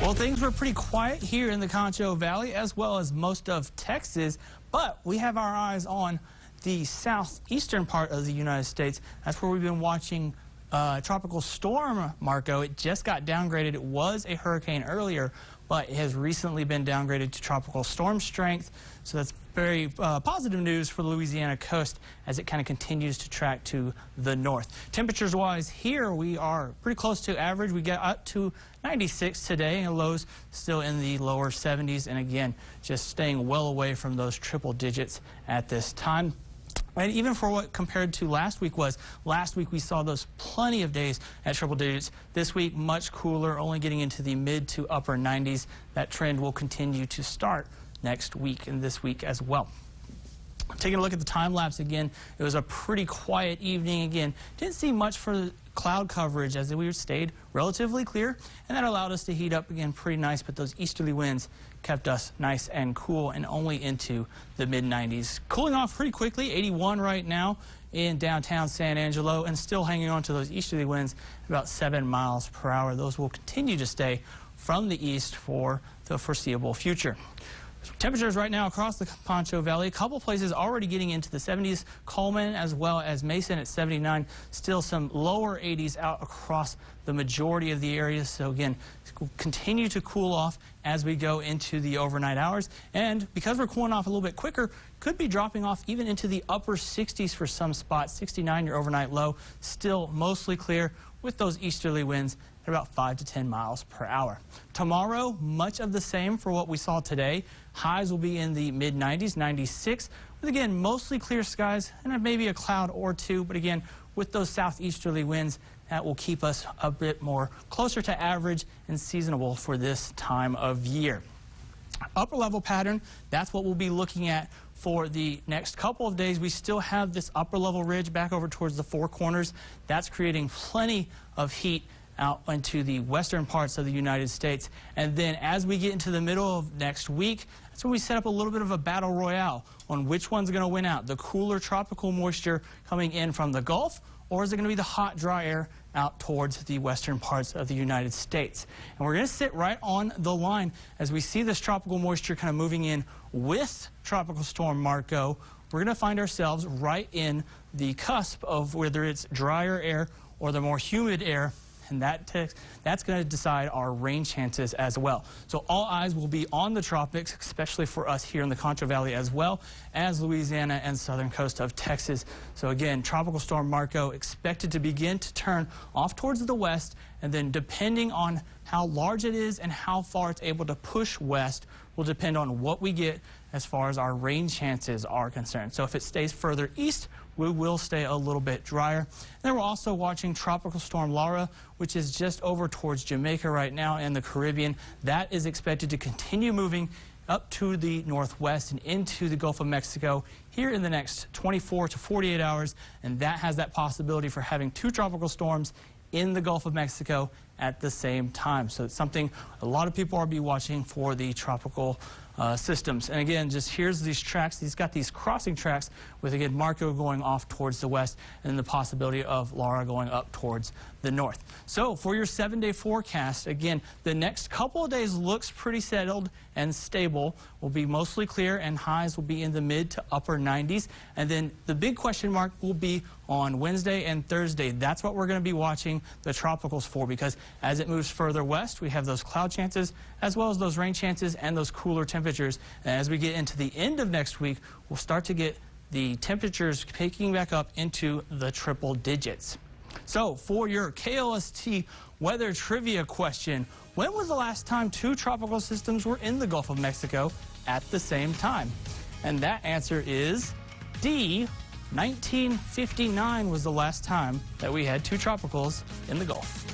Well, things were pretty quiet here in the Concho Valley as well as most of Texas, but we have our eyes on the southeastern part of the United States. That's where we've been watching Tropical Storm Marco. It just got downgraded. It was a hurricane earlier, but it has recently been downgraded to tropical storm strength. So that's very positive news for the Louisiana coast as it kind of continues to track to the north. Temperatures wise here, we are pretty close to average. We get up to 96 today and lows still in the lower 70s. And again, just staying well away from those triple digits at this time. And even for what compared to last week we saw those plenty of days at triple digits. This week, much cooler, only getting into the mid to upper 90s. That trend will continue to start next week and this week as well. Taking a look at the time lapse again, it was a pretty quiet evening again. Didn't see much for cloud coverage as we stayed relatively clear, and that allowed us to heat up again pretty nice, but those easterly winds kept us nice and cool and only into the mid 90s. Cooling off pretty quickly, 81 right now in downtown San Angelo, and still hanging on to those easterly winds about 7 miles per hour. Those will continue to stay from the east for the foreseeable future. Temperatures right now across the Concho Valley, a couple places already getting into the 70s, Coleman as well as Mason at 79, still some lower 80s out across the majority of the areas. So again, we'll continue to cool off as we go into the overnight hours. And because we're cooling off a little bit quicker, could be dropping off even into the upper 60s for some spots. 69 your overnight low, still mostly clear with those easterly winds at about 5 to 10 miles per hour. Tomorrow, much of the same for what we saw today. Highs will be in the mid 90s, 96, with again mostly clear skies and maybe a cloud or two, but again with those southeasterly winds, that will keep us a bit more closer to average and seasonable for this time of year. Upper level pattern, that's what we'll be looking at for the next couple of days. We still have this upper level ridge back over towards the Four Corners. That's creating plenty of heat out into the western parts of the United States. And then as we get into the middle of next week, that's when we set up a little bit of a battle royale on which one's going to win out. The cooler tropical moisture coming in from the Gulf, or is it going to be the hot, dry air out towards the western parts of the United States? And we're going to sit right on the line as we see this tropical moisture kind of moving in with Tropical Storm Marco. We're going to find ourselves right in the cusp of whether it's drier air or the more humid air, and that's going to decide our rain chances as well. So all eyes will be on the tropics, especially for us here in the Concho Valley as well as Louisiana and southern coast of Texas. So again, Tropical Storm Marco expected to begin to turn off towards the west, and then depending on how large it is and how far it's able to push west will depend on what we get as far as our rain chances are concerned. So if it stays further east, we will stay a little bit drier. And then we're also watching Tropical Storm Laura, which is just over towards Jamaica right now and the Caribbean. That is expected to continue moving up to the northwest and into the Gulf of Mexico here in the next 24 to 48 hours. And that has that possibility for having two tropical storms in the Gulf of Mexico at the same time. So it's something a lot of people will be watching for the tropical systems. And again, just here's these tracks. He's got these crossing tracks with, again, Marco going off towards the west and the possibility of Laura going up towards the north. So for your 7-day forecast, again, the next couple of days looks pretty settled and stable. Will be mostly clear, and highs will be in the mid to upper 90s. And then the big question mark will be on Wednesday and Thursday. That's what we're going to be watching the tropicals for, because as it moves further west, we have those cloud chances as well as those rain chances and those cooler temperatures. And as we get into the end of next week, we'll start to get the temperatures picking back up into the triple digits. So for your KLST weather trivia question, when was the last time two tropical systems were in the Gulf of Mexico at the same time? And that answer is D. 1959 was the last time that we had two tropicals in the Gulf.